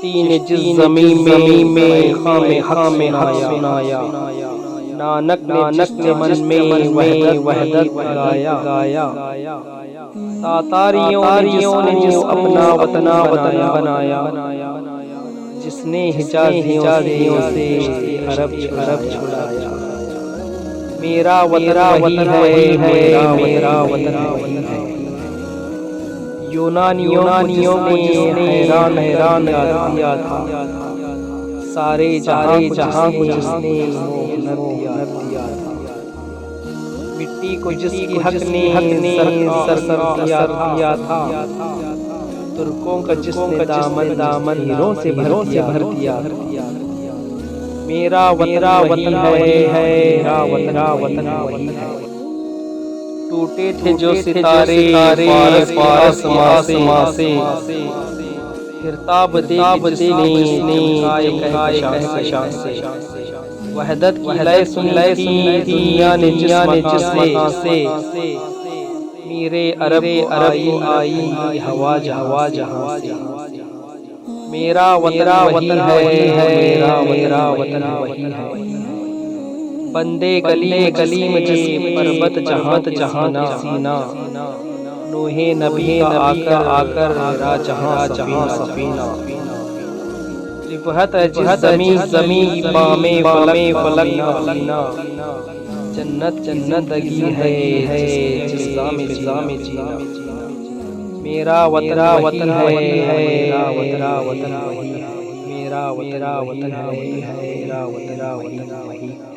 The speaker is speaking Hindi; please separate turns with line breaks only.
चिश्ती ने जिस ज़मीं में खाम हक सुनाया, नानक ने जिसने मन में वहदत गाया, तातारियों ने जिस अपना वतन बनाया, जिसने हिजाजियों से अरब छुड़ाया। मेरा वतन वही है, मेरा वतन वही है। यूनानियों ने हैरान किया था, सारे जहां को जिसने हुनर दिया था। मिट्टी को जिसकी हक ने सर दिया था, तुर्कों का जिसने दामन हीरों से भर दिया। मेरा वतन वही है, मेरा वतन वही है। टूटे थे जो सितारे फारस आसमां से, फिर ताब दे जिसने कहकशां से। वहदत की लय सुनी थी दुनिया ने जिस मकां से, मेरे अरब आई हवा जहां से। मेरा वतन वही है, मेरा वतन वही है। बंदे गली में जिसकी पर्वत जहां सीना, नूहे नबी का आकर जहां सफीना। रिबहत जिस ज़मीं बामे फलक नफीना, जन्नत जिंदगी है जिस फिज़ा में जीना। मेरा वतन वही है, मेरा वतन वही है। मेरा वतन वही है, मेरा वतन वही है।